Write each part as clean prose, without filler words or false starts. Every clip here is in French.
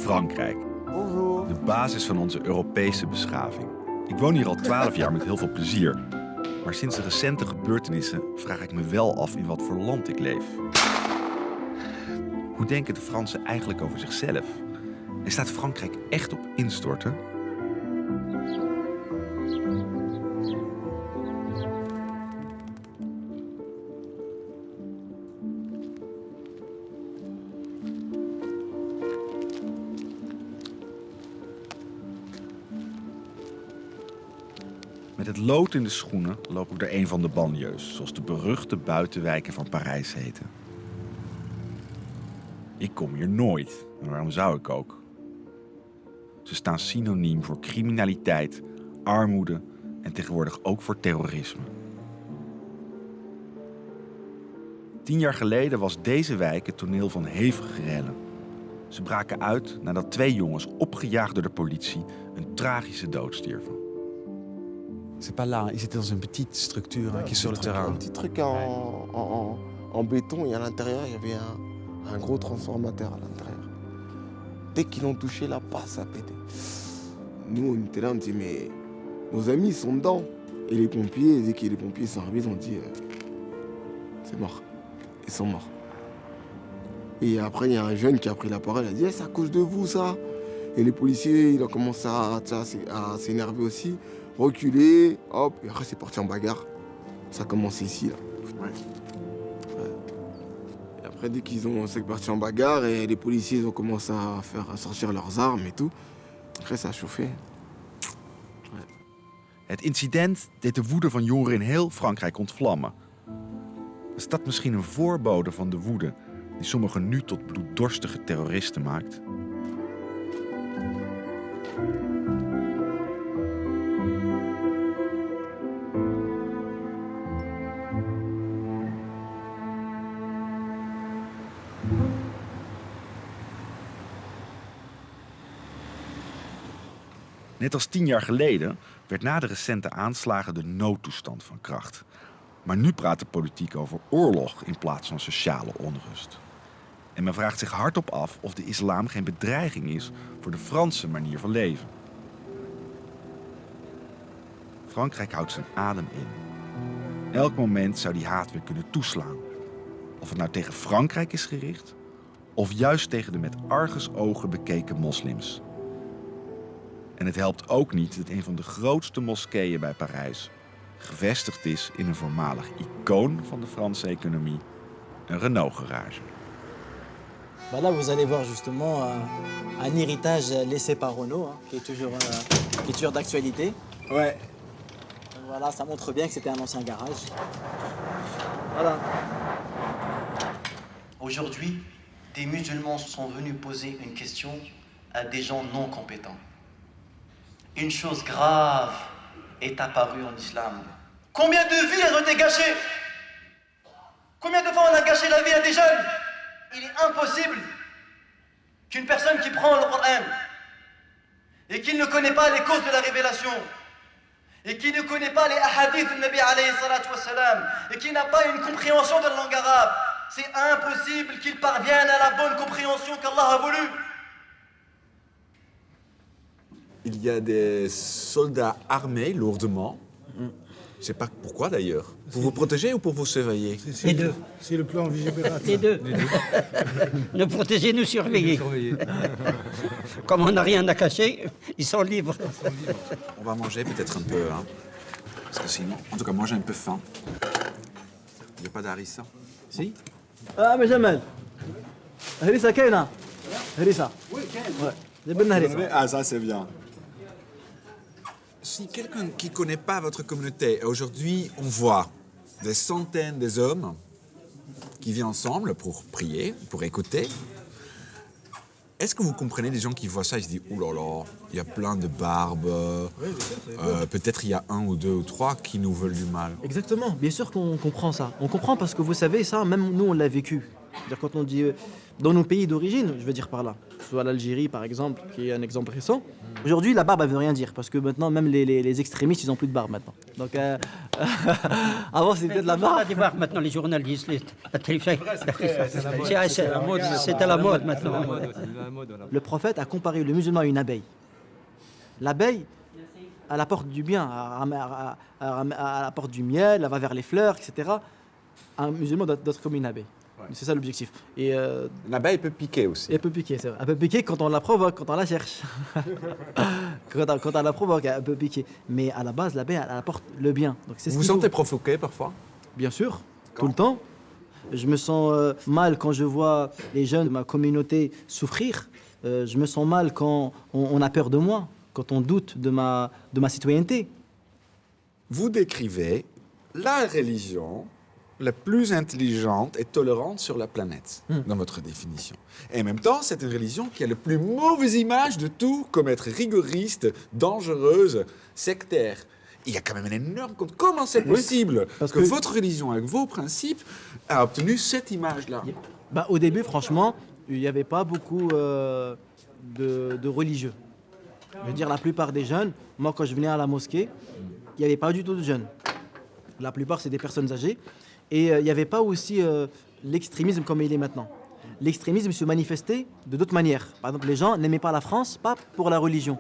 Frankrijk. Bonjour. De basis van onze Europese beschaving. Ik woon hier al 12 jaar met heel veel plezier. Maar sinds de recente gebeurtenissen vraag ik me wel af in wat voor land ik leef. Hoe denken de Fransen eigenlijk over zichzelf? En staat Frankrijk echt op instorten? Met het lood in de schoenen loop ik door een van de banlieues, zoals de beruchte buitenwijken van Parijs heten. Ik kom hier nooit, en waarom zou ik ook? Ze staan synoniem voor criminaliteit, armoede en tegenwoordig ook voor terrorisme. 10 jaar geleden was deze wijk het toneel van hevige rellen. Ze braken uit nadat 2 jongens, opgejaagd door de politie, een tragische dood stierven. C'est pas là, ils étaient dans une petite structure qui est sur le terrain. Un petit truc en béton et à l'intérieur, il y avait un gros transformateur à l'intérieur. Dès qu'ils l'ont touché, là, ça a pété. Nous, on était là, on dit, mais nos amis sont dedans. Et les pompiers, dès que les pompiers sont arrivés, ils ont dit, c'est mort. Ils sont morts. Et après, il y a un jeune qui a pris la parole, il a dit, c'est à cause de vous, ça. Et les policiers, ils ont commencé à s'énerver aussi. Reculer, hop, et après c'est parti en bagarre. Ça a commencé ici, là. Ouais. Et après, dès c'est parti en bagarre, et les policiers ils ont commencé à sortir leurs armes et tout. Après, ça a chauffé. Ouais. Het incident deed de woede van jongeren in heel Frankrijk ontvlammen. Is dat misschien een voorbode van de woede die sommigen nu tot bloeddorstige terroristen maakt? Net als 10 jaar geleden werd na de recente aanslagen de noodtoestand van kracht. Maar nu praat de politiek over oorlog in plaats van sociale onrust. En men vraagt zich hardop af of de islam geen bedreiging is voor de Franse manier van leven. Frankrijk houdt zijn adem in. Elk moment zou die haat weer kunnen toeslaan. Of het nou tegen Frankrijk is gericht, of juist tegen de met argusogen bekeken moslims. En het helpt ook niet dat een van de grootste moskeeën bij Parijs gevestigd is in een voormalig icoon van de Franse economie, een Renault-garage. Bah là, vous allez voir justement un héritage laissé par Renault, qui est toujours d'actualité. Ouais. Donc voilà, ça montre bien que c'était un ancien garage. Voilà. Aujourd'hui, des musulmans sont venus poser une question à des gens non compétents. Une chose grave est apparue en islam. Combien de vies elles ont été gâchées? Combien de fois on a gâché la vie à des jeunes? Il est impossible qu'une personne qui prend le Coran et qui ne connaît pas les causes de la révélation et qui ne connaît pas les hadiths du Nabi alayhi salatu wassalam et qui n'a pas une compréhension de la langue arabe, c'est impossible qu'il parvienne à la bonne compréhension qu'Allah a voulu. Il y a des soldats armés lourdement. Je ne sais pas pourquoi d'ailleurs. Pour vous protéger ou pour vous surveiller? Les deux. C'est le plan Vigipirate. Les deux. Nous protéger, nous surveiller. Comme on n'a rien à cacher, ils sont libres. On va manger peut-être un peu, hein. Parce que sinon, en tout cas, moi j'ai un peu faim. Il n'y a pas d'harissa? Si? Ah, mais Jamal. Harissa, Kaina. Harissa. Oui, Kaina. Ah, ça c'est bien. Si quelqu'un qui ne connaît pas votre communauté, aujourd'hui on voit des centaines d'hommes qui viennent ensemble pour prier, pour écouter, est-ce que vous comprenez des gens qui voient ça et se disent « Ouh là là, il y a plein de barbes, peut-être il y a 1 ou 2 ou 3 qui nous veulent du mal ». Exactement, bien sûr qu'on comprend ça. On comprend parce que vous savez, ça, même nous on l'a vécu. C'est-à-dire quand on dit dans nos pays d'origine, je veux dire par là, soit l'Algérie par exemple, qui est un exemple récent, Aujourd'hui, la barbe, elle veut rien dire, parce que maintenant, même les extrémistes, ils ont plus de barbe maintenant. Donc, avant, c'était de la On barbe. a des barbes maintenant, les journalistes, la télévision. C'est à la mode maintenant. Le prophète a comparé le musulman à une abeille. L'abeille, elle apporte du bien, elle apporte du miel, elle va vers les fleurs, etc. Un musulman doit être comme une abeille. C'est ça l'objectif. Et L'abeille peut piquer aussi. elle peut piquer, c'est vrai. Elle peut piquer quand on la provoque, quand on la cherche. quand on la provoque, elle peut piquer. Mais à la base, l'abeille, elle apporte le bien. Donc, c'est ce Vous vous qu'il faut. sentez provoqué parfois? Bien sûr, tout le temps. Je me sens mal quand je vois les jeunes de ma communauté souffrir. Je me sens mal quand on a peur de moi, quand on doute de ma citoyenneté. Vous décrivez la religion la plus intelligente et tolérante sur la planète, dans votre définition. Et en même temps, c'est une religion qui a la plus mauvaise image de tout, comme être rigoriste, dangereuse, sectaire. Il y a quand même un énorme compte. Comment c'est possible parce que que- votre religion, avec vos principes, a obtenu cette image-là? Bah, au début, franchement, il n'y avait pas beaucoup de religieux. Je veux dire, la plupart des jeunes, moi quand je venais à la mosquée, il n'y avait pas du tout de jeunes. La plupart, c'est des personnes âgées. Et il n'y avait pas aussi l'extrémisme comme il est maintenant. L'extrémisme se manifestait de d'autres manières. Par exemple, les gens n'aimaient pas la France, pas pour la religion.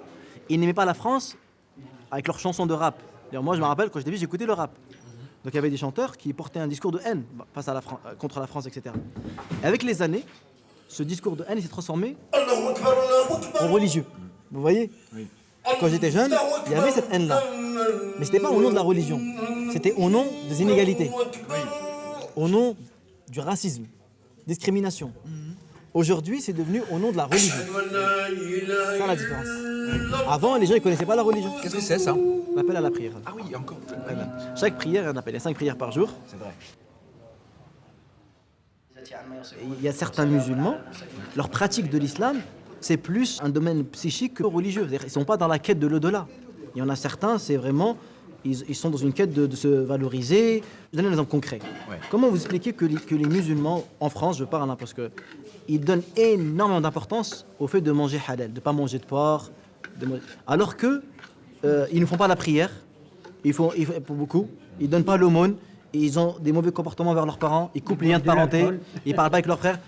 Ils n'aimaient pas la France avec leurs chansons de rap. D'ailleurs, moi, je me rappelle, quand j'étais petit, j'écoutais le rap. Donc il y avait des chanteurs qui portaient un discours de haine face à contre la France, etc. Et avec les années, ce discours de haine il s'est transformé en religieux. Vous voyez? Quand j'étais jeune, il y avait cette haine-là. Mais ce n'était pas au nom de la religion. C'était au nom des inégalités. Au nom du racisme, discrimination. Aujourd'hui, c'est devenu au nom de la religion. C'est ça la différence. Avant, les gens ne connaissaient pas la religion. Qu'est-ce que c'est, ça? L'appel à la prière. Ah oui, encore. Chaque prière, on appelle les 5 prières par jour. C'est vrai. Et il y a certains musulmans, leur pratique de l'islam, c'est plus un domaine psychique que religieux. C'est-à-dire, ils ne sont pas dans la quête de l'au-delà. Il y en a certains, c'est vraiment, ils sont dans une quête de se valoriser. Je donne un exemple concret. Ouais. Comment vous expliquez que les musulmans, en France, je parle, hein, parce qu'ils donnent énormément d'importance au fait de manger halal, de ne pas manger de porc, alors que ils ne font pas la prière, pour beaucoup, ils ne donnent pas l'aumône, ils ont des mauvais comportements vers leurs parents, ils coupent les liens de parenté, ils ne parlent pas avec leurs frères.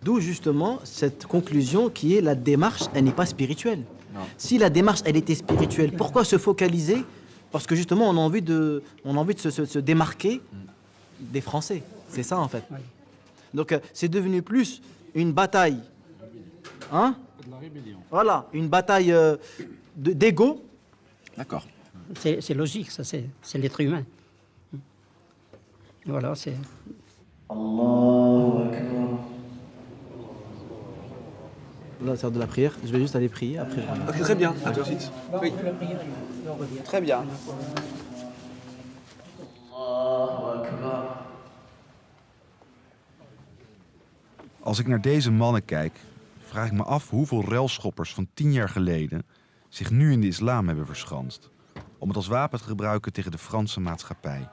D'où justement cette conclusion qui est la démarche, elle n'est pas spirituelle. Non. Si la démarche, elle était spirituelle, pourquoi se focaliser? Parce que justement, on a envie de se démarquer des Français. C'est ça en fait. Donc c'est devenu plus une bataille, hein? Voilà, une bataille d'ego. D'accord. C'est logique, ça, c'est l'être humain. Voilà, c'est... Là, c'est l'heure de la prière. Je vais juste aller prier après. Je reviens. Ok, très bien. À tout de suite. Oui. Très bien. Als ik naar deze mannen kijk, vraag ik me af hoeveel relschoppers van 10 jaar geleden zich nu in de islam hebben verschanst. Om het als wapen te gebruiken tegen de Franse maatschappij.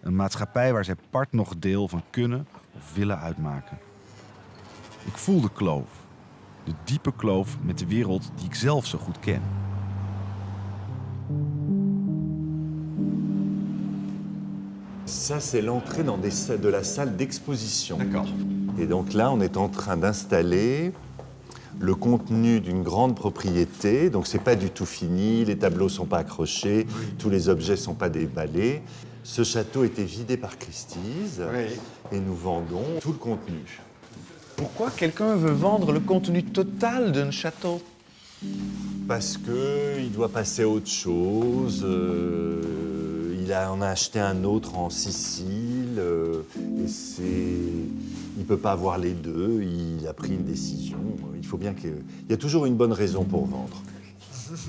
Een maatschappij waar zij part nog deel van kunnen of willen uitmaken. Ik voel de kloof. De diepe kloof met de wereld die ik zelf zo goed ken. Ça, c'est l'entrée de la salle d'exposition. D'accord. Et donc là, on est en train d'installer le contenu d'une grande propriété. Donc c'est pas du tout fini, les tableaux sont pas accrochés, tous les objets sont pas déballés. Ce château était vidé par Christie's et nous vendons tout le contenu. Pourquoi quelqu'un veut vendre le contenu total d'un château? Parce qu'il doit passer à autre chose. On a acheté un autre en Sicile. Il ne peut pas avoir les deux. Il a pris une décision. Il faut bien qu'il y a toujours une bonne raison pour vendre.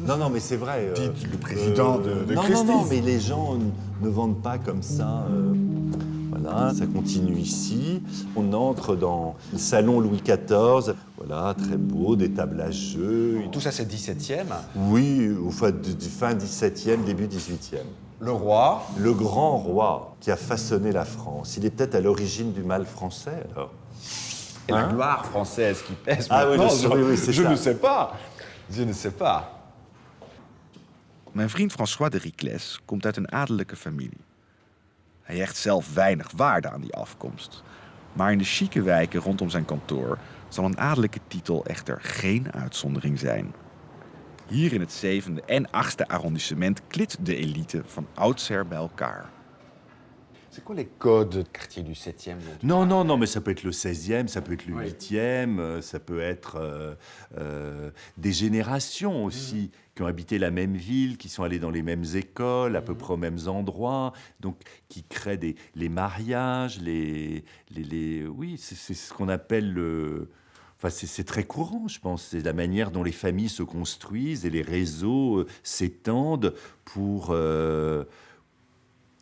Non, mais c'est vrai. Dites le président de Christie's. Non, mais les gens ne vendent pas comme ça. Voilà, ça continue ici. On entre dans le salon Louis XIV. Voilà, très beau, des tables à jeux. Tout ça, c'est 17e. Oui, fin 17e, début 18e. Le roi. Le grand roi qui a façonné la France. Il est peut-être à l'origine du mal français, alors. Et la gloire française qui pèse Ah oui, maintenant, oui, c'est je ça. ne sais pas. Je ne sais pas. Mijn vriend François de Ricles komt uit een adellijke familie. Hij hecht zelf weinig waarde aan die afkomst. Maar in de chique wijken rondom zijn kantoor zal een adellijke titel echter geen uitzondering zijn. Hier in het 7e en 8e arrondissement klit de elite van oudsher bij elkaar. C'est quoi les codes de quartier du 7e Non, non, non, mais ça peut être le 16e, ça peut être le 8e, ça peut être des générations aussi qui ont habité la même ville, qui sont allées dans les mêmes écoles, à peu près aux mêmes endroits, donc qui créent les mariages, oui, c'est ce qu'on appelle le... Enfin, c'est très courant, je pense. C'est la manière dont les familles se construisent et les réseaux s'étendent pour...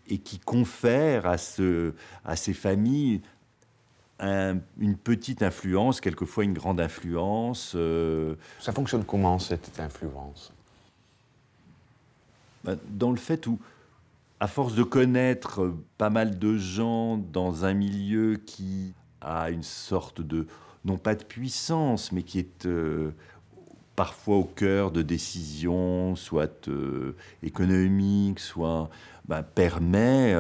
et qui confère à ces familles une petite influence, quelquefois une grande influence. Ça fonctionne comment, cette influence? Dans le fait où, à force de connaître pas mal de gens dans un milieu qui a une sorte de, non pas de puissance, mais qui est parfois au cœur de décisions, soit économiques, soit... permet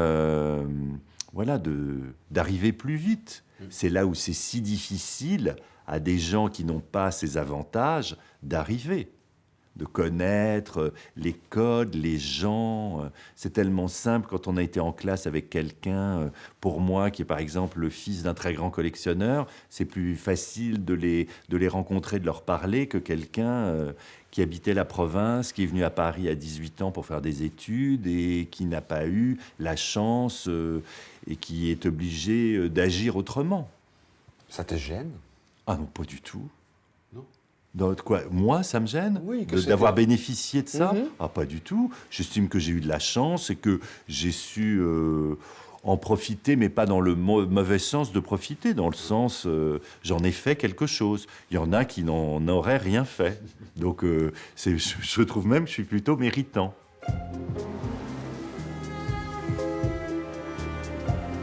voilà, d'arriver plus vite. C'est là où c'est si difficile à des gens qui n'ont pas ces avantages d'arriver, de connaître les codes, les gens. C'est tellement simple quand on a été en classe avec quelqu'un, pour moi, qui est par exemple le fils d'un très grand collectionneur, c'est plus facile de les rencontrer, de leur parler que quelqu'un... qui habitait la province, qui est venu à Paris à 18 ans pour faire des études et qui n'a pas eu la chance et qui est obligé d'agir autrement. Ça te gêne? Ah non, pas du tout. Non. Dans quoi? Moi, ça me gêne d'avoir bénéficié de ça? Ah, pas du tout. J'estime que j'ai eu de la chance et que j'ai su... en profiter, mais pas dans le mauvais sens de profiter, dans le sens j'en ai fait quelque chose. Il y en a qui n'en auraient rien fait. Donc je trouve même que je suis plutôt méritant.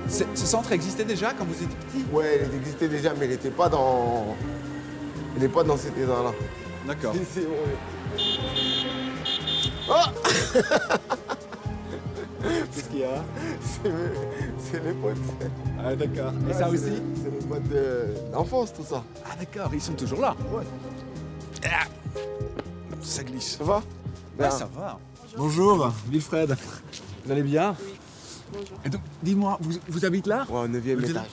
Ce centre existait déjà quand vous étiez petit? Ouais, il existait déjà, mais il n'était pas dans... Il n'est pas dans cet état-là. D'accord. C'est oh Qu'est-ce qu'il y a? C'est les potes. Ah d'accord. Et ça aussi? C'est les potes d'enfance, tout ça. Ah d'accord, ils sont toujours là. Ouais. Ah, ça glisse. Ça va? Ouais, ça va. Bonjour, Wilfred. Vous allez bien? Oui. Bonjour. Et donc, dis-moi, vous habitez là? Ouais, au 9e étage.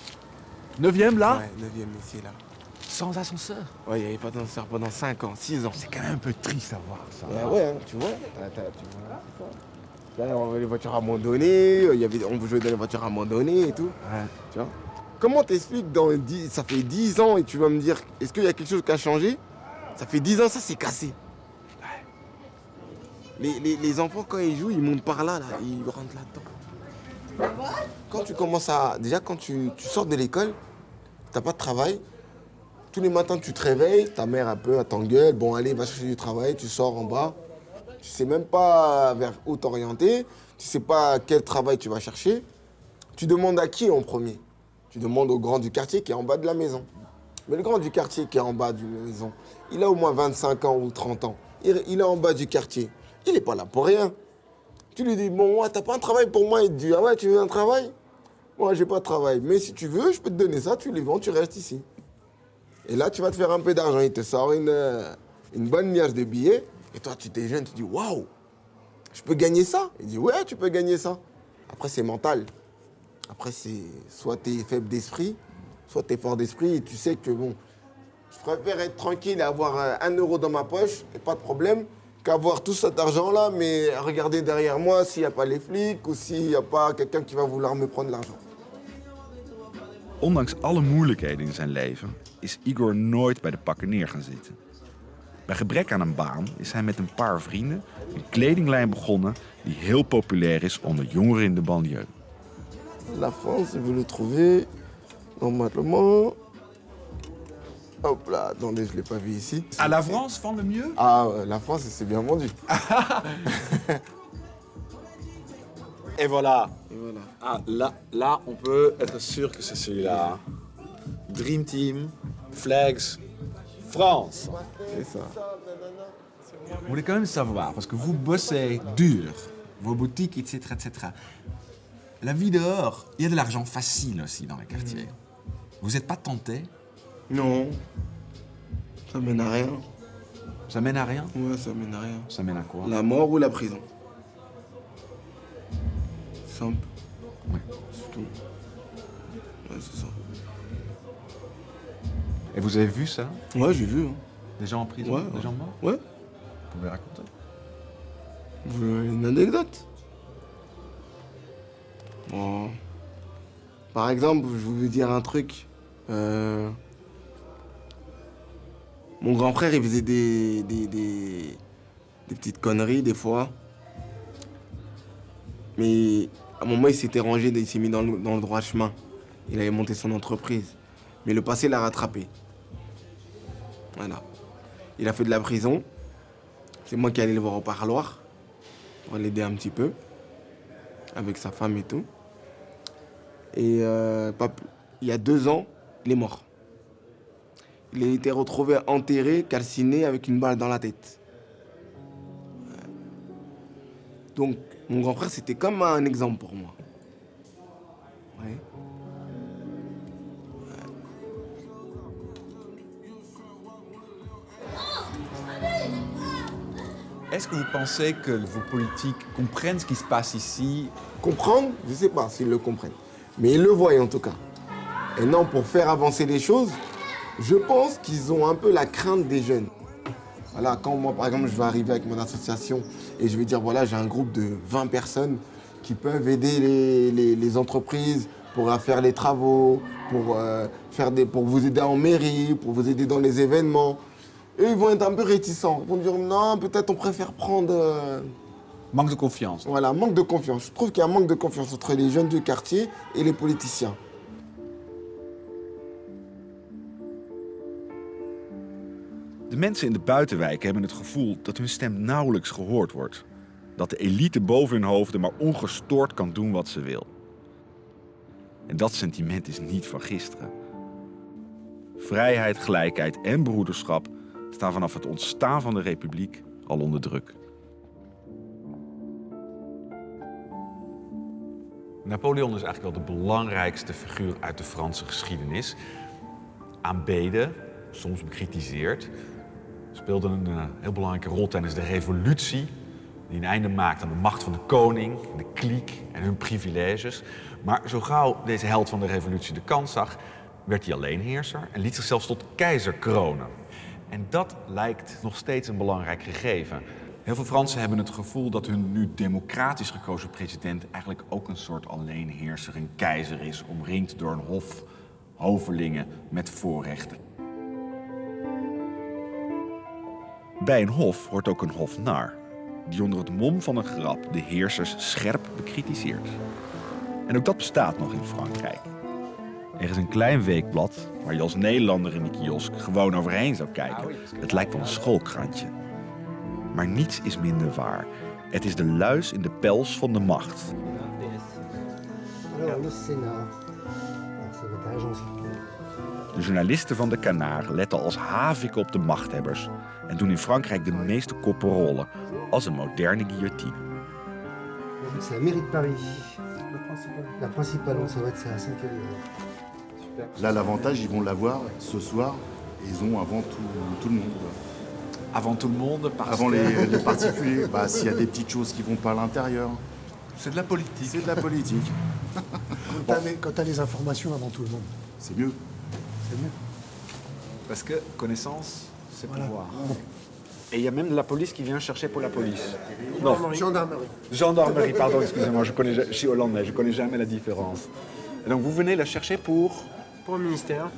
9e là? Ouais, 9e ici, là. Sans ascenseur? Ouais, il n'y avait pas d'ascenseur pendant 5 ans, 6 ans. C'est quand même un peu triste à voir ça. Ouais, hein, tu vois. Là, on avait les voitures abandonnées, on jouait dans les voitures abandonnées et tout. Ouais. Tu vois. Comment t'expliques ça fait 10 ans et tu vas me dire, est-ce qu'il y a quelque chose qui a changé? Ça fait 10 ans, ça s'est cassé. Les enfants, quand ils jouent, ils montent par là, ils rentrent là-dedans. Quand tu commences à... Déjà, quand tu sors de l'école, t'as pas de travail. Tous les matins, tu te réveilles, ta mère un peu, elle t'engueule. Bon, allez, va chercher du travail, tu sors en bas. Tu sais même pas vers où t'orienter. Tu sais pas quel travail tu vas chercher. Tu demandes à qui en premier? Tu demandes au grand du quartier qui est en bas de la maison. Mais le grand du quartier qui est en bas de la maison, il a au moins 25 ans ou 30 ans. Il est en bas du quartier. Il n'est pas là pour rien. Tu lui dis, bon, moi, t'as pas un travail pour moi? Il te dit, ah ouais, tu veux un travail? Moi, j'ai pas de travail. Mais si tu veux, je peux te donner ça, tu les vends, tu restes ici. Et là, tu vas te faire un peu d'argent. Il te sort une bonne miage de billets. Et toi, tu t'es jeune, tu dis, waouh, je peux gagner ça? Il dit, ouais, tu peux gagner ça. Après, c'est mental. Après, c'est soit tu es faible d'esprit, soit tu es fort d'esprit et tu sais que, bon, je préfère être tranquille et avoir 1 euro dans ma poche, et pas de problème, qu'avoir tout cet argent-là, mais regarder derrière moi s'il n'y a pas les flics ou s'il n'y a pas quelqu'un qui va vouloir me prendre l'argent. Ondanks alle moeilijkheden in zijn leven is Igor nooit bij de pakken neer gaan zitten. Bij gebrek aan een baan is hij met een paar vrienden een kledinglijn begonnen die heel populair is onder jongeren in de banlieue. La France, je veux le trouver normalement. Hop là, attendez, je ne l'ai pas vu ici. Ah, la France vend le mieux? Ah, la France, c'est bien vendu. Et voilà. Et voilà. Ah, là, on peut être sûr que c'est celui-là. Dream Team, Flags, France. C'est ça. Je voulais quand même savoir, parce que vous bossez dur, vos boutiques, etc., etc. La vie dehors, il y a de l'argent facile aussi dans les quartiers. Vous n'êtes pas tenté? Non. Ça mène à rien. Ça mène à rien? Ouais, ça mène à rien. Ça mène à quoi? La mort ou la prison. Simple. Ouais. C'est tout. Ouais, c'est ça. Et vous avez vu ça? Ouais, j'ai vu. Hein. Des gens en prison? Ouais, Des ouais. gens morts? Ouais. Vous pouvez raconter? Vous voulez une anecdote? Bon. Par exemple, je vais vous dire un truc. Mon grand frère, il faisait des petites conneries des fois. Mais à un moment, il s'était rangé, il s'est mis dans le droit chemin. Il avait monté son entreprise. Mais le passé l'a rattrapé. Voilà. Il a fait de la prison. C'est moi qui allais le voir au parloir pour l'aider un petit peu. Avec sa femme et tout. Et il y a 2 ans, il est mort. Il a été retrouvé enterré, calciné, avec une balle dans la tête. Donc, mon grand frère, c'était comme un exemple pour moi. Ouais. Est-ce que vous pensez que vos politiques comprennent ce qui se passe ici? Comprendre, je ne sais pas s'ils le comprennent. Mais ils le voient en tout cas. Et non, pour faire avancer les choses, je pense qu'ils ont un peu la crainte des jeunes. Voilà, quand moi, par exemple, je vais arriver avec mon association et je vais dire, voilà, j'ai un groupe de 20 personnes qui peuvent aider les entreprises pour faire les travaux, pour vous aider en mairie, pour vous aider dans les événements. Eux, ils vont être un peu réticents. Ils vont dire, non, peut-être on préfère prendre... Manque de confiance. Voilà, manque de confiance. Je trouve qu'il y a un manque de confiance entre les jeunes du quartier et les politiciens. De mensen in de buitenwijken hebben het gevoel dat hun stem nauwelijks gehoord wordt. Dat de elite boven hun hoofden maar ongestoord kan doen wat ze wil. En dat sentiment is niet van gisteren. Vrijheid, gelijkheid en broederschap staan vanaf het ontstaan van de republiek al onder druk. Napoleon is eigenlijk wel de belangrijkste figuur uit de Franse geschiedenis. Aanbeden, soms bekritiseerd. Speelde een heel belangrijke rol tijdens de revolutie, die een einde maakte aan de macht van de koning, de kliek en hun privileges. Maar zo gauw deze held van de revolutie de kans zag, werd hij alleenheerser en liet zichzelf tot keizer kronen. En dat lijkt nog steeds een belangrijk gegeven. Heel veel Fransen hebben het gevoel dat hun nu democratisch gekozen president eigenlijk ook een soort alleenheerser, een keizer is, omringd door een hof hovelingen met voorrechten. Bij een hof hoort ook een hofnar, die onder het mom van een grap de heersers scherp bekritiseert. En ook dat bestaat nog in Frankrijk. Er is een klein weekblad waar je als Nederlander in de kiosk gewoon overheen zou kijken. Het lijkt wel een schoolkrantje. Maar niets is minder waar. Het is de luis in de pels van de macht. De journalisten van de Canaar letten als haviken op de machthebbers en doen in Frankrijk de meeste koppen rollen, als een moderne guillotine. C'est la mairie de Paris. La principale, ça va être ça, à 5 Là, l'avantage, ils vont l'avoir ce soir. Ils ont avant tout le monde. Avant tout le monde, parce avant que... les particuliers. Bah, s'il y a des petites choses qui vont pas à l'intérieur. C'est de la politique. C'est de la politique. Quand tu as les informations avant tout le monde. C'est mieux. C'est mieux. Parce que connaissance, c'est Voilà. pouvoir. Et il y a même de la police qui vient chercher pour la police. Non, Gendarmerie. gendarmerie, pardon, excusez-moi, je suis hollandais, je connais jamais la différence. Et donc vous venez la chercher pour... Pour un ministère.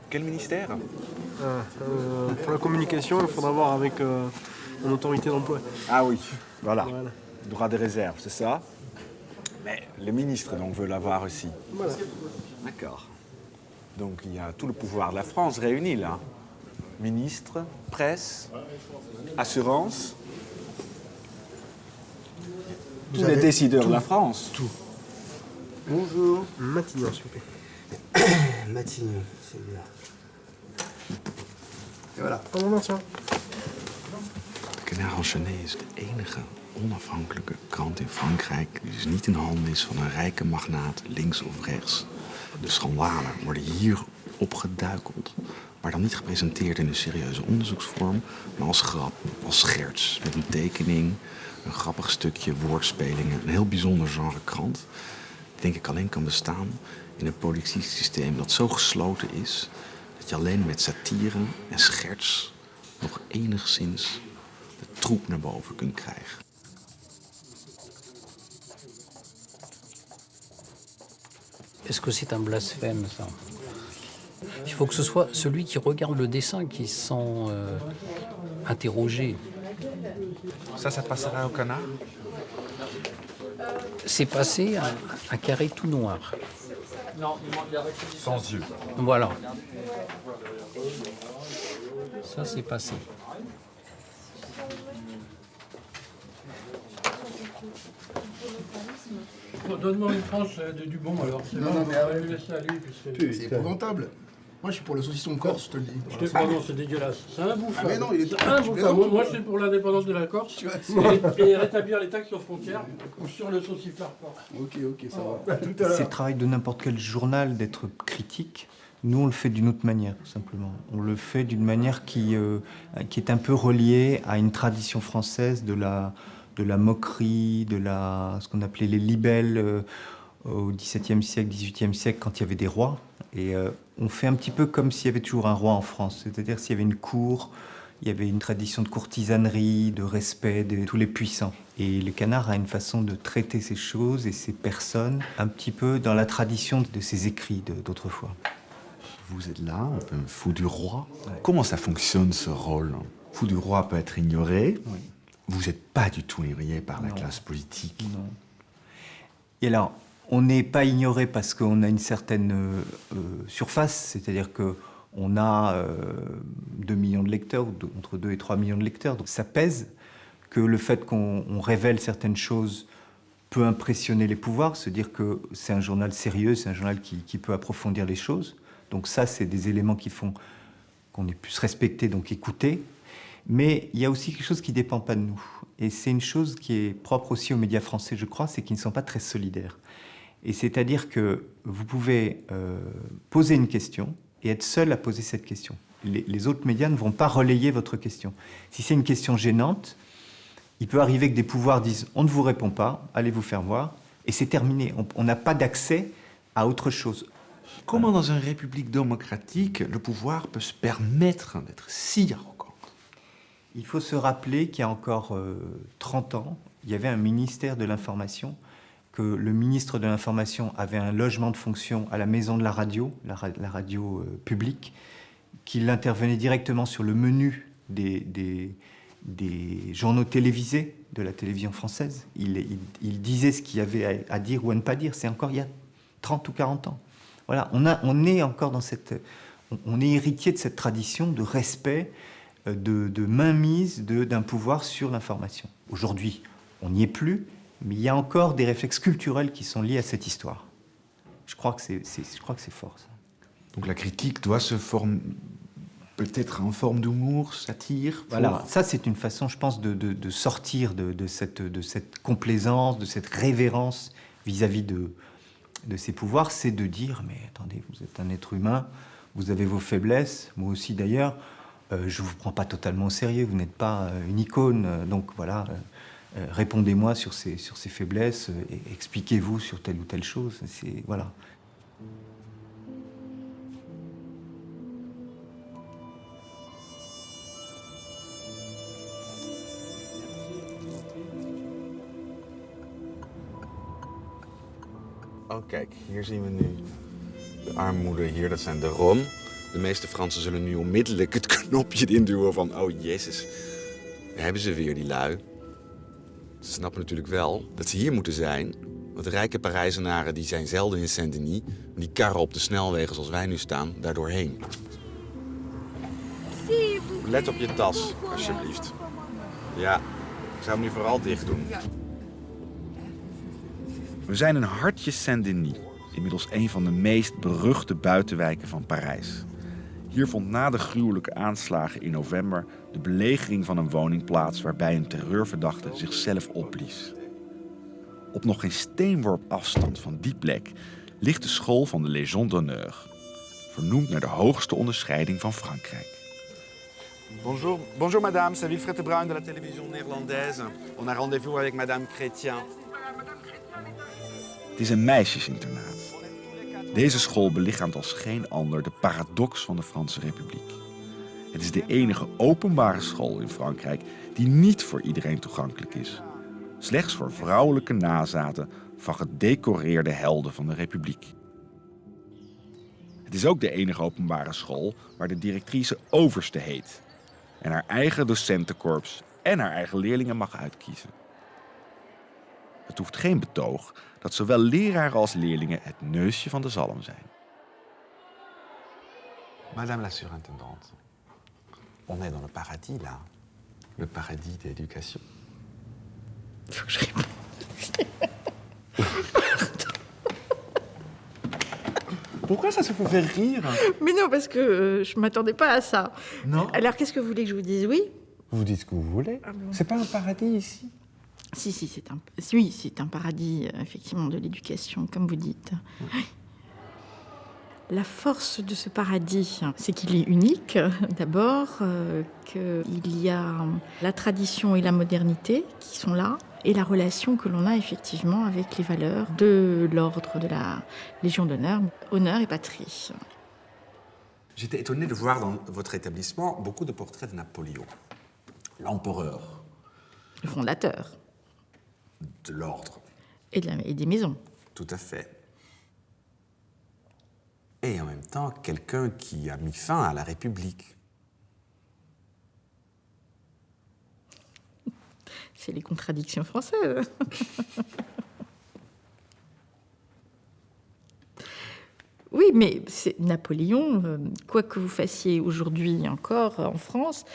Quel ministère? Pour la communication, il faudra voir avec une autorité d'emploi. Ah oui, voilà. Voilà. Droit des réserves, c'est ça. Mais le ministre, donc, veut l'avoir aussi. Voilà. D'accord. Donc il y a tout le pouvoir de la France réuni là. Ministre, presse, assurance. Tous les décideurs de la France. Tout. Bonjour. Matignon, s'il vous plaît. Matignon, c'est bien. Et voilà. Un moment, tiens. Canard enchaîné is de enige onafhankelijke krant in Frankrijk die dus niet in handen is van een rijke magnaat, links of rechts. De schandalen worden hier opgeduikeld, maar dan niet gepresenteerd in een serieuze onderzoeksvorm, maar als grap, als scherts, met een tekening, een grappig stukje, woordspelingen, een heel bijzonder genre krant, die denk ik alleen kan bestaan in een politiek systeem dat zo gesloten is dat je alleen met satire en scherts nog enigszins de troep naar boven kunt krijgen. Est-ce que c'est un blasphème, ça? Il faut que ce soit celui qui regarde le dessin qui se sent interrogé. Ça te passera au Canard? C'est passé un carré tout noir. Sans yeux. Voilà. Ça, c'est passé. Donne-moi une tranche de du bon alors. Non, non, mais on va lui laisser à lui. C'est épouvantable. Moi, je suis pour le saucisson corse, je te le dis. Non, c'est dégueulasse. C'est un bouffon. Ah mais non, il est un bouffon. Moi, je suis pour l'indépendance de la Corse et rétablir les taxes sur frontières ou sur le sauciflard corse. Ok, ça va. C'est le travail de n'importe quel journal d'être critique. Nous, on le fait d'une autre manière, tout simplement. On le fait d'une manière qui est un peu reliée à une tradition française de la moquerie, ce qu'on appelait les libelles au XVIIe siècle, XVIIIe siècle, quand il y avait des rois. Et on fait un petit peu comme s'il y avait toujours un roi en France. C'est-à-dire s'il y avait une cour, il y avait une tradition de courtisanerie, de respect de tous les puissants. Et le Canard a une façon de traiter ces choses et ces personnes un petit peu dans la tradition de ses écrits d'autrefois. Vous êtes là, un peu fou du roi. Ouais. Comment ça fonctionne, ce rôle? Fou du roi peut être ignoré. Oui. Vous n'êtes pas du tout ignoré par la classe politique. Non. Et alors, on n'est pas ignoré parce qu'on a une certaine surface, c'est-à-dire qu'on a 2 millions de lecteurs, entre 2 et 3 millions de lecteurs. Donc ça pèse que le fait qu'on révèle certaines choses peut impressionner les pouvoirs, se dire que c'est un journal sérieux, c'est un journal qui peut approfondir les choses. Donc ça, c'est des éléments qui font qu'on est plus respecté, donc écouté. Mais il y a aussi quelque chose qui ne dépend pas de nous. Et c'est une chose qui est propre aussi aux médias français, je crois, c'est qu'ils ne sont pas très solidaires. Et c'est-à-dire que vous pouvez poser une question et être seul à poser cette question. Les autres médias ne vont pas relayer votre question. Si c'est une question gênante, il peut arriver que des pouvoirs disent « on ne vous répond pas, allez vous faire voir », et c'est terminé. On n'a pas d'accès à autre chose. Comment dans une république démocratique, le pouvoir peut se permettre d'être si arrogant? Il faut se rappeler qu'il y a encore 30 ans, il y avait un ministère de l'information, que le ministre de l'information avait un logement de fonction à la maison de la radio publique, qu'il intervenait directement sur le menu des journaux télévisés de la télévision française. Il disait ce qu'il y avait à dire ou à ne pas dire. C'est encore il y a 30 ou 40 ans. Voilà, on est encore dans on est héritier de cette tradition de respect, de mainmise d'un pouvoir sur l'information. Aujourd'hui, on n'y est plus, mais il y a encore des réflexes culturels qui sont liés à cette histoire. Je crois que c'est fort, ça. Donc la critique doit se former peut-être en forme d'humour, satire. Voilà, ça c'est une façon, je pense, de sortir de cette complaisance, de cette révérence vis-à-vis de ces pouvoirs, c'est de dire, mais attendez, vous êtes un être humain, vous avez vos faiblesses, moi aussi d'ailleurs, je ne vous prends pas totalement au sérieux, vous n'êtes pas une icône, donc voilà, répondez-moi sur ces faiblesses, et expliquez-vous sur telle ou telle chose, voilà. Oh, kijk, hier zien we nu de armoede hier, dat zijn de Rom. De meeste Fransen zullen nu onmiddellijk het knopje induwen van... oh, jezus, daar hebben ze weer, die lui. Ze snappen natuurlijk wel dat ze hier moeten zijn. Want de rijke Parijzenaren die zijn zelden in Saint-Denis. Die karren op de snelwegen zoals wij nu staan, daardoorheen. Let op je tas, alsjeblieft. Ja, ik zou hem nu vooral dicht doen. We zijn een hartje Saint-Denis, inmiddels een van de meest beruchte buitenwijken van Parijs. Hier vond na de gruwelijke aanslagen in november de belegering van een woning plaats waarbij een terreurverdachte zichzelf opblies. Op nog geen steenworp afstand van die plek ligt de school van de Légion d'honneur, vernoemd naar de hoogste onderscheiding van Frankrijk. Bonjour, bonjour madame, c'est Wilfred de Bruin de la télévision néerlandaise. On a rendez-vous avec madame Chrétien. Het is een meisjesinternaat. Deze school belichaamt als geen ander de paradox van de Franse Republiek. Het is de enige openbare school in Frankrijk die niet voor iedereen toegankelijk is. Slechts voor vrouwelijke nazaten van gedecoreerde helden van de Republiek. Het is ook de enige openbare school waar de directrice overste heet en haar eigen docentenkorps en haar eigen leerlingen mag uitkiezen. Het hoeft geen betoog dat zowel leraren als leerlingen het neusje van de zalm zijn. Madame la surintendante, on est dans le paradis là. Le paradis de l'éducation. Faut que je réponde. Pourquoi ça se fait rire? Mais non, parce que je m'attendais pas à ça. Non. Alors, qu'est-ce que vous voulez que je vous dise? Oui? Vous dites ce que vous voulez. Ah bon. C'est pas un paradis ici. Si, c'est un paradis, effectivement, de l'éducation, comme vous dites. Oui. La force de ce paradis, c'est qu'il est unique, d'abord, qu'il y a la tradition et la modernité qui sont là, et la relation que l'on a effectivement avec les valeurs de l'ordre de la Légion d'honneur, honneur et patrie. J'étais étonné de voir dans votre établissement beaucoup de portraits de Napoléon, l'empereur. Le fondateur. De l'ordre. Et des maisons. Tout à fait. Et en même temps, quelqu'un qui a mis fin à la République. C'est les contradictions françaises. Oui, mais c'est Napoléon, quoi que vous fassiez aujourd'hui encore en France,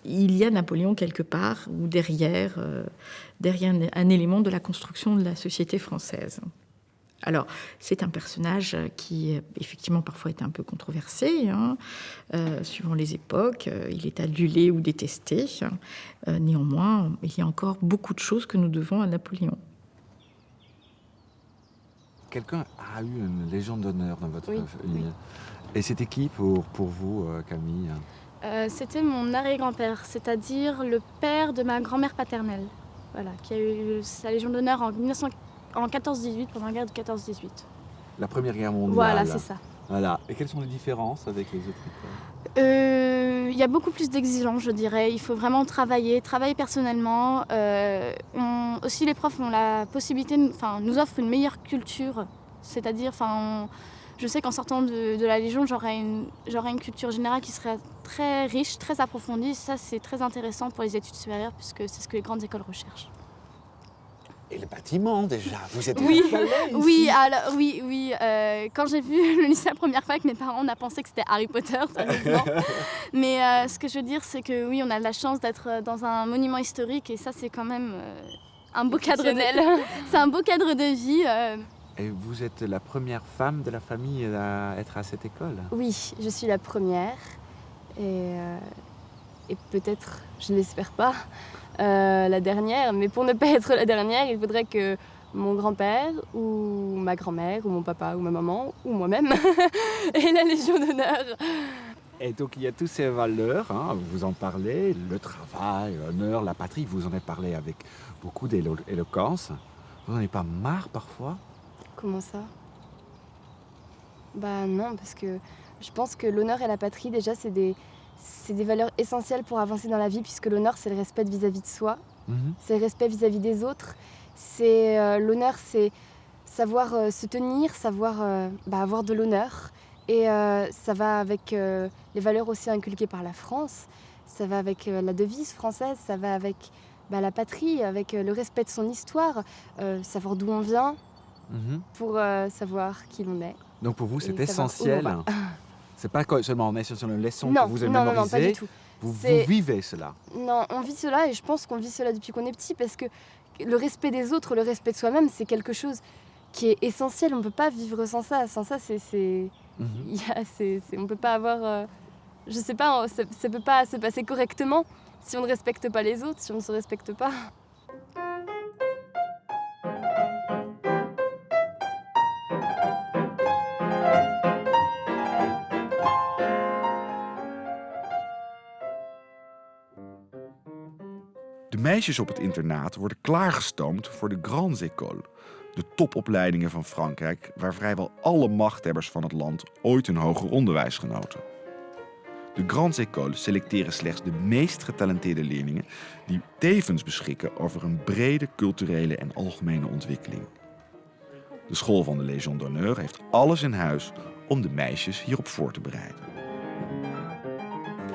il y a Napoléon quelque part ou derrière un élément de la construction de la société française. Alors, c'est un personnage qui, effectivement, parfois est un peu controversé, suivant les époques. Il est adulé ou détesté. Néanmoins, il y a encore beaucoup de choses que nous devons à Napoléon. Quelqu'un a eu une Légion d'honneur dans votre famille. Oui. Et c'était qui pour vous, Camille? C'était mon arrière-grand-père, c'est-à-dire le père de ma grand-mère paternelle, voilà, qui a eu sa Légion d'honneur en 14-18, pendant la guerre de 14-18. La Première Guerre mondiale. Voilà, c'est ça. Voilà. Et quelles sont les différences avec les autres écoles? Il y a beaucoup plus d'exigences, je dirais. Il faut vraiment travailler personnellement. Aussi, les profs ont la possibilité, nous offrent une meilleure culture. C'est-à-dire, je sais qu'en sortant de la Légion, j'aurai une culture générale qui serait très riche, très approfondie. Ça, c'est très intéressant pour les études supérieures, puisque c'est ce que les grandes écoles recherchent. Et le bâtiment, déjà. Vous êtes Oui, installé ici. oui, alors, oui. Quand j'ai vu le lycée la première fois avec mes parents, on a pensé que c'était Harry Potter, sérieusement. Mais ce que je veux dire, c'est que oui, on a de la chance d'être dans un monument historique, et ça, c'est quand même un beau cadre c'est un beau cadre de vie. Et vous êtes la première femme de la famille à être à cette école? Oui, je suis la première. Et peut-être, je n'espère pas, la dernière. Mais pour ne pas être la dernière, il faudrait que mon grand-père, ou ma grand-mère, ou mon papa, ou ma maman, ou moi-même aient la Légion d'honneur. Et donc il y a toutes ces valeurs, vous en parlez, le travail, l'honneur, la patrie, vous en avez parlé avec beaucoup d'éloquence. Vous n'en avez pas marre parfois? Comment ça? Bah non, parce que je pense que l'honneur et la patrie, déjà, c'est des valeurs essentielles pour avancer dans la vie, puisque l'honneur, c'est le respect vis-à-vis de soi, c'est le respect vis-à-vis des autres. L'honneur, c'est savoir se tenir, savoir avoir de l'honneur. Et ça va avec les valeurs aussi inculquées par la France, ça va avec la devise française, ça va avec la patrie, avec le respect de son histoire, savoir d'où on vient, pour savoir qui l'on est. Donc pour vous, c'est et savoir où l'on essentiel. va. C'est pas seulement on est sur une leçon Non, que vous avez non, mémorisée. non, pas du tout. Vous vivez cela. Non, on vit cela, et je pense qu'on vit cela depuis qu'on est petit, parce que le respect des autres, le respect de soi-même, c'est quelque chose qui est essentiel. On ne peut pas vivre sans ça. Sans ça, c'est On peut pas avoir... je sais pas, ça peut pas se passer correctement si on ne respecte pas les autres, si on ne se respecte pas. De meisjes op het internaat worden klaargestoomd voor de Grandes Écoles, de topopleidingen van Frankrijk, waar vrijwel alle machthebbers van het land ooit een hoger onderwijs genoten. De Grandes Écoles selecteren slechts de meest getalenteerde leerlingen die tevens beschikken over een brede culturele en algemene ontwikkeling. De school van de Légion d'honneur heeft alles in huis om de meisjes hierop voor te bereiden.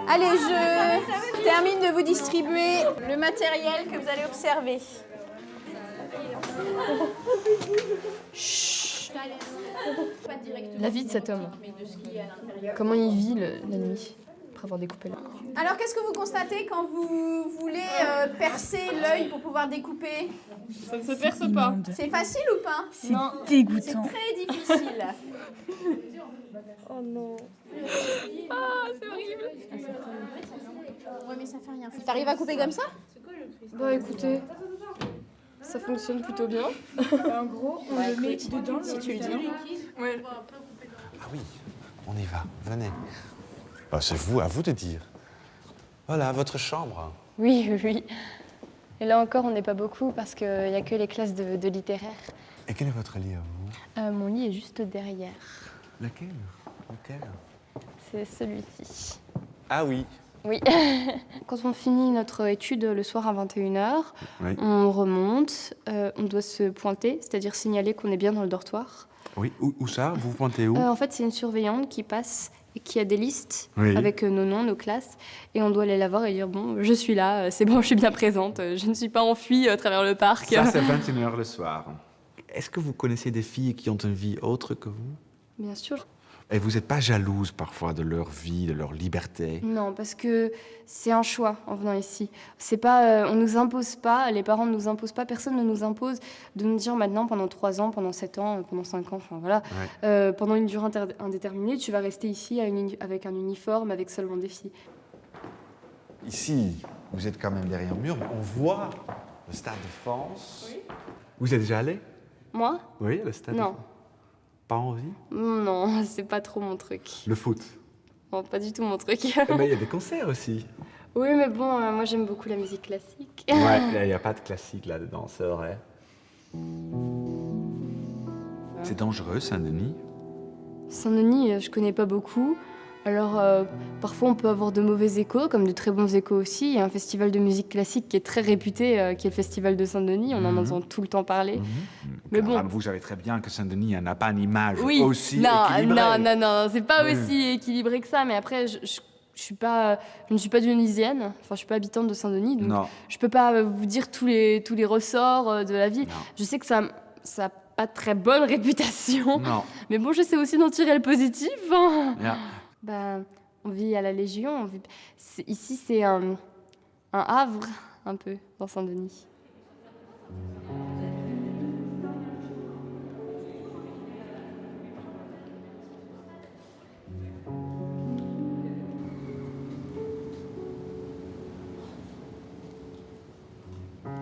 Allez, je termine de vous distribuer le matériel que vous allez observer. La vie de cet homme. Comment il vit la nuit après avoir découpé l'œil. Alors, qu'est-ce que vous constatez quand vous voulez percer l'œil pour pouvoir découper? Ça ne se perce pas. C'est facile ou pas? C'est dégoûtant. C'est très difficile. Oh non. Ah, c'est horrible. Ouais, mais ça fait rien. T'arrives à couper comme ça? Bah écoutez, ça fonctionne plutôt bien. En gros, on le met dedans si tu le dis. Ouais. Ah oui, on y va, venez. Bah, c'est vous, à vous de dire. Voilà, votre chambre. Oui, oui, oui. Et là encore, on n'est pas beaucoup parce qu'il n'y a que les classes de littéraire. Et quel est votre lit à vous? Mon lit est juste derrière. Lequel? Lequel? C'est celui-ci. Ah oui. Oui. Quand on finit notre étude le soir à 21h, Oui. on remonte, on doit se pointer, c'est-à-dire signaler qu'on est bien dans le dortoir. Oui, où ça? Vous vous pointez où? En fait, c'est une surveillante qui passe et qui a des listes Oui. avec nos noms, nos classes, et on doit aller la voir et dire bon, je suis là, c'est bon, je suis bien présente, je ne suis pas enfuie à travers le parc. Ça, c'est 21h le soir. Est-ce que vous connaissez des filles qui ont une vie autre que vous? Bien sûr. Et vous n'êtes pas jalouse parfois de leur vie, de leur liberté? Non, parce que c'est un choix en venant ici. C'est pas, on nous impose pas, les parents ne nous imposent pas, personne ne nous impose de nous dire maintenant pendant 3 ans, pendant 7 ans, pendant 5 ans, enfin voilà, pendant une durée indéterminée, tu vas rester ici avec un uniforme, avec seulement des filles. Ici, vous êtes quand même derrière un mur, mais on voit le Stade de France. Oui. Vous êtes déjà allé? Moi? Oui, le Stade de Non. France. Pas envie? Non, c'est pas trop mon truc. Le foot? Non, pas du tout mon truc. Mais il y a des concerts aussi. Oui, mais bon, moi j'aime beaucoup la musique classique. Ouais, il n'y a pas de classique là-dedans, c'est vrai. C'est dangereux, Saint-Denis? Saint-Denis, je connais pas beaucoup. Alors, parfois on peut avoir de mauvais échos, comme de très bons échos aussi. Il y a un festival de musique classique qui est très réputé, qui est le festival de Saint-Denis. On en entend tout le temps parler. Mais bon. Vous savez très bien que Saint-Denis n'a pas une image Oui. aussi non, équilibrée. non, c'est pas Oui. aussi équilibré que ça. Mais après, je ne suis pas dionysienne. Enfin, je suis pas habitante de Saint-Denis, donc Non. je peux pas vous dire tous les ressorts de la vie. Non. Je sais que ça a pas très bonne réputation. Non. Mais bon, je sais aussi d'en tirer le positif. Hein. Ja. Bah, on vit à la Légion. Ici, c'est un havre, un peu, dans Saint-Denis.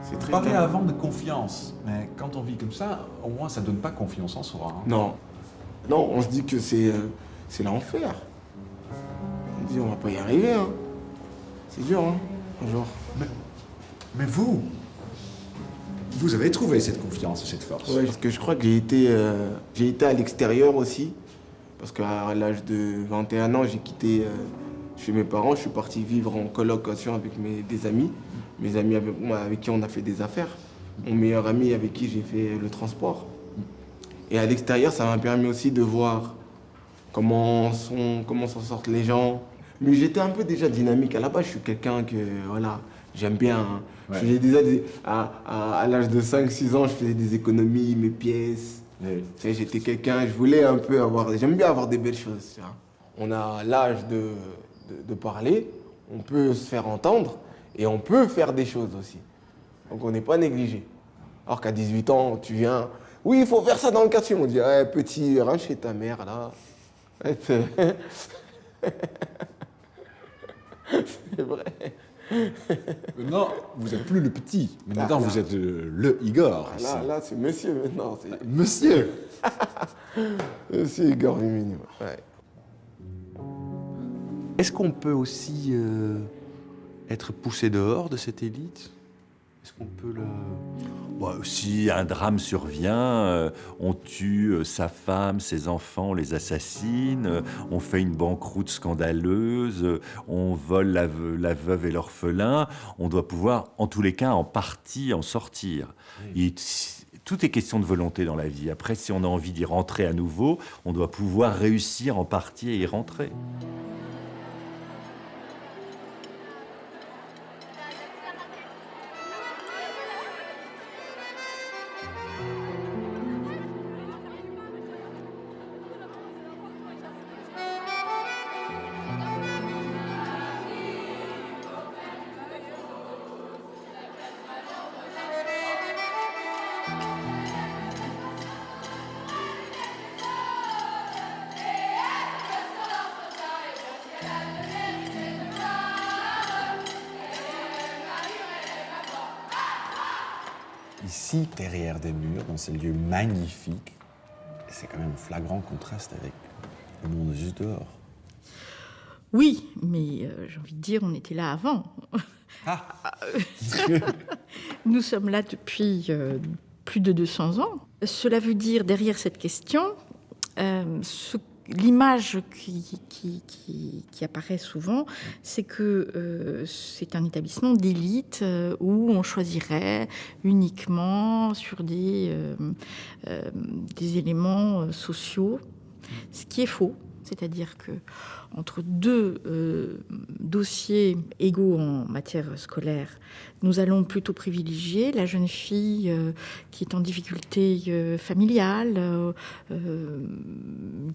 C'est Vous parlez avant de confiance, mais quand on vit comme ça, au moins ça ne donne pas confiance en soi. Hein. Non. Non, on se dit que c'est l'enfer. On se dit on va pas y arriver. Hein. C'est dur, hein, un jour. Mais vous avez trouvé cette confiance et cette force. Oui, parce que je crois que j'ai été à l'extérieur aussi. Parce qu'à l'âge de 21 ans, j'ai quitté chez mes parents. Je suis parti vivre en colocation avec des amis. Mes amis avec qui on a fait des affaires. Mon meilleur ami avec qui j'ai fait le transport. Et à l'extérieur, ça m'a permis aussi de voir comment s'en sortent les gens. Mais j'étais un peu déjà dynamique. À la base, je suis quelqu'un que, voilà, j'aime bien. Hein. Ouais. Je faisais déjà à l'âge de 5-6 ans, je faisais des économies, mes pièces. Oui. Tu sais, j'étais quelqu'un, je voulais un peu j'aime bien avoir des belles choses. Tu vois. On a l'âge de parler, on peut se faire entendre et on peut faire des choses aussi. Donc on n'est pas négligé. Alors qu'à 18 ans, tu viens, oui, il faut faire ça dans le quartier. On dit, hey, petit, rentre chez ta mère là. C'est vrai. Maintenant, vous n'êtes plus le petit. Mais maintenant, vous êtes le Igor. Ici. Là, c'est monsieur maintenant. Monsieur Monsieur Igor Rimini. Ouais. Est-ce qu'on peut aussi être poussé dehors de cette élite? Est-ce qu'on peut le... Bon, si un drame survient, on tue sa femme, ses enfants, on les assassine, on fait une banqueroute scandaleuse, on vole la veuve et l'orphelin, on doit pouvoir, en tous les cas, en partie en sortir. Tout est question de volonté dans la vie. Après, si on a envie d'y rentrer à nouveau, on doit pouvoir réussir en partie à y rentrer. Ici, derrière des murs, dans ces lieux magnifiques, c'est quand même un flagrant contraste avec le monde juste dehors. Oui, mais j'ai envie de dire, on était là avant. Nous sommes là depuis plus de 200 ans. Cela veut dire, derrière cette question, l'image qui apparaît souvent, c'est que c'est un établissement d'élite où on choisirait uniquement sur des éléments sociaux, ce qui est faux. C'est-à-dire que entre deux dossiers égaux en matière scolaire, nous allons plutôt privilégier la jeune fille qui est en difficulté familiale,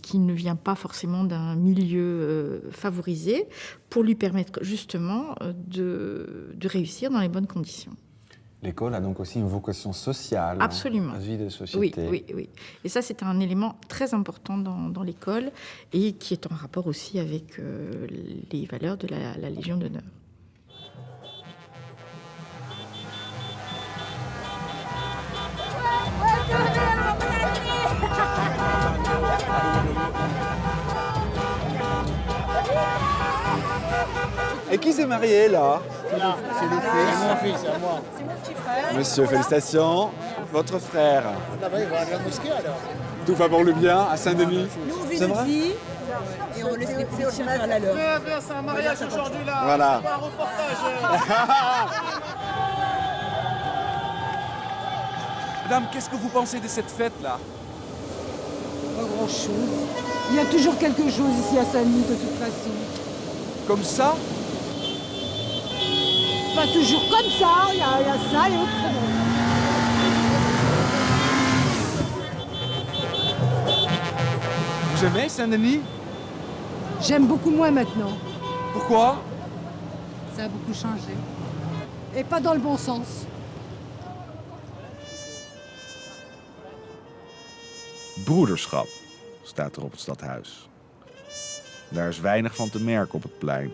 qui ne vient pas forcément d'un milieu favorisé, pour lui permettre justement de réussir dans les bonnes conditions. L'école a donc aussi une vocation sociale. Absolument. La vie de société. Oui. Et ça, c'est un élément très important dans l'école et qui est en rapport aussi avec les valeurs de la Légion d'honneur. Et qui s'est marié là? C'est mon fils, c'est à moi. C'est mon petit frère. Monsieur, félicitations. Votre frère. Là-bas, il va à la mosquée alors. Tout va pour le bien à Saint-Denis. Nous, on vit notre vie et on laisse les politiciens faire la leur. C'est un mariage aujourd'hui là. Voilà. C'est pas un reportage. Madame, qu'est-ce que vous pensez de cette fête-là? Pas grand-chose. Il y a toujours quelque chose ici à Saint-Denis de toute façon. Comme ça? Pas toujours comme ça, il y a ça et autrement. Vous aimez Saint-Denis? J'aime beaucoup moins maintenant. Pourquoi? Ça a beaucoup changé. Et pas dans le bon sens. Broederschap staat er op het stadhuis. Daar is weinig van te merken op het plein.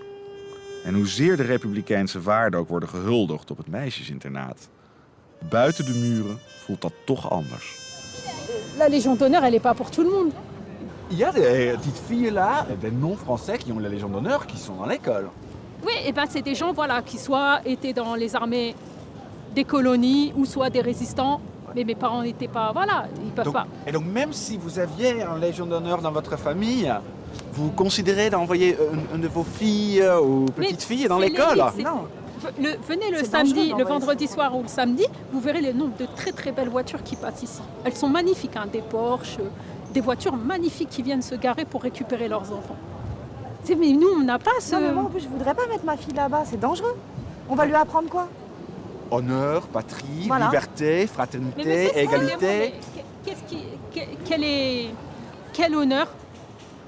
En hoezeer de republikeinse waarden ook worden gehuldigd op het meisjesinternaat, buiten de muren voelt dat toch anders. La Légion d'honneur, elle n'est pas pour tout le monde. Il y a des petites filles là, des non-français qui ont la Légion d'honneur qui sont dans l'école. Oui, et ben c'est des gens qui soit étaient dans les armées des colonies ou soit des résistants. Mais mes parents n'étaient pas, ils peuvent pas. Et donc même si vous aviez une Légion d'honneur dans votre famille, vous considérez d'envoyer une de vos filles ou petites filles dans l'école? Non. Venez le samedi, le vendredi soir ou le samedi, vous verrez le nombre de très très belles voitures qui passent ici. Elles sont magnifiques, des Porsche, des voitures magnifiques qui viennent se garer pour récupérer leurs enfants. Mais nous, on n'a pas ce... Non, mais moi en plus, je voudrais pas mettre ma fille là-bas, c'est dangereux. On va lui apprendre quoi? Honneur, patrie, liberté, fraternité, égalité.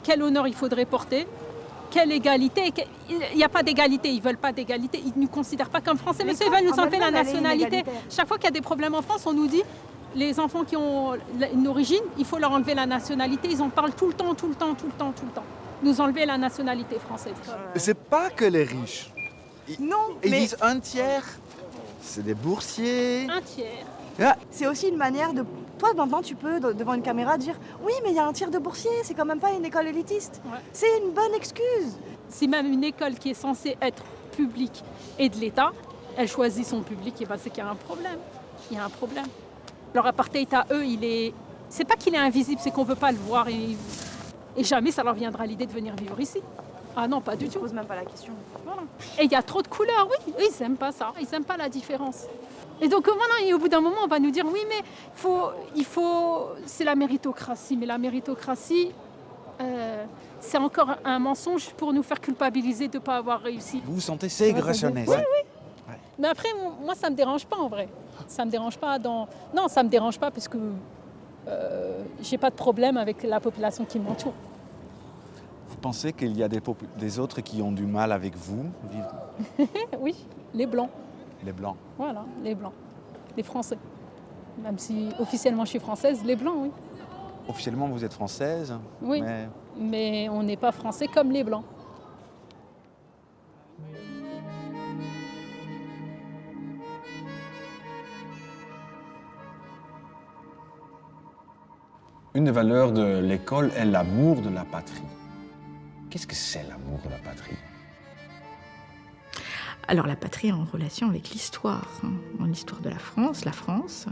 Quel honneur il faudrait porter? Quelle égalité? Il n'y a pas d'égalité, ils ne veulent pas d'égalité, ils ne nous considèrent pas comme Français. Mais ils veulent nous enlever la nationalité. Chaque fois qu'il y a des problèmes en France, on nous dit Les enfants qui ont une origine, il faut leur enlever la nationalité. Ils en parlent tout le temps. Nous enlever la nationalité française. C'est pas que les riches. Non, Ils mais disent un tiers, c'est des boursiers. Un tiers. c'est aussi une manière de... Toi, maintenant, tu peux, devant une caméra, dire « Oui, mais il y a un tiers de boursiers, c'est quand même pas une école élitiste. Ouais. C'est une bonne excuse. Si même une école qui est censée être publique et de l'État, elle choisit son public, et ben c'est qu'il y a un problème. Il y a un problème. Leur apartheid à eux, c'est pas qu'il est invisible, c'est qu'on veut pas le voir et jamais ça leur viendra l'idée de venir vivre ici. Ah non, pas du tout. Je pose même pas la question. Voilà. Et il y a trop de couleurs, oui. Eux, ils n'aiment pas ça. Ils n'aiment pas la différence. Et donc voilà, et au bout d'un moment, on va nous dire oui, mais c'est la méritocratie. Mais la méritocratie, c'est encore un mensonge pour nous faire culpabiliser de ne pas avoir réussi. Vous vous sentez ségrégationniste? Oui. Mais après, moi, ça ne me dérange pas en vrai. Ça me dérange pas Non, ça me dérange pas parce que j'ai pas de problème avec la population qui m'entoure. Vous pensez qu'il y a des autres qui ont du mal avec vous vivre? Oui, les Blancs. Les Blancs. Voilà, les Blancs. Les Français. Même si officiellement je suis française, les Blancs, oui. Officiellement, vous êtes française? Oui, mais on n'est pas français comme les Blancs. Une des valeurs de l'école est l'amour de la patrie. Qu'est-ce que c'est l'amour de la patrie? Alors la patrie est en relation avec l'histoire, l'histoire de la France.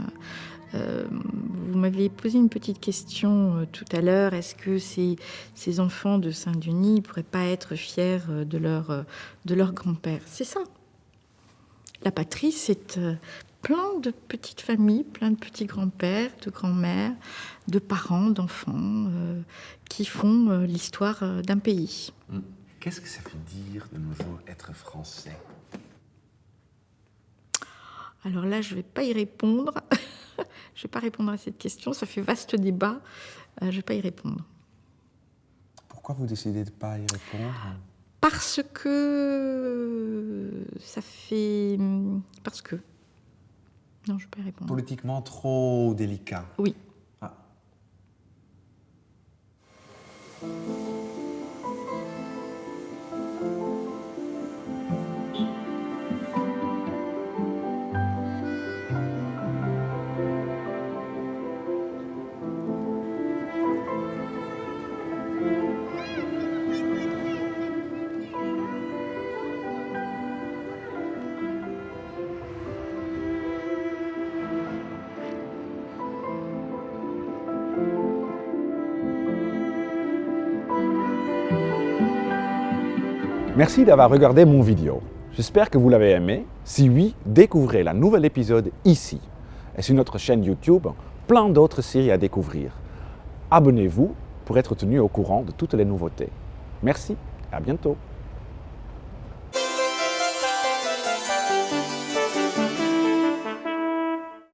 Vous m'aviez posé une petite question tout à l'heure. Est-ce que ces enfants de Saint-Denis ne pourraient pas être fiers de leur grand-père? C'est ça. La patrie, c'est plein de petites familles, plein de petits grands-pères, de grands-mères, de parents, d'enfants qui font l'histoire d'un pays. Qu'est-ce que ça veut dire de nos jours être français? Alors là, je ne vais pas y répondre. Je ne vais pas répondre à cette question. Ça fait vaste débat. Je ne vais pas y répondre. Pourquoi vous décidez de ne pas y répondre? Parce que ça fait... Parce que... Non, je ne vais pas y répondre. Politiquement trop délicat. Oui. Ah. Merci d'avoir regardé mon vidéo. J'espère que vous l'avez aimé. Si oui, découvrez le nouvel épisode ici. Et sur notre chaîne YouTube, plein d'autres séries à découvrir. Abonnez-vous pour être tenu au courant de toutes les nouveautés. Merci et à bientôt.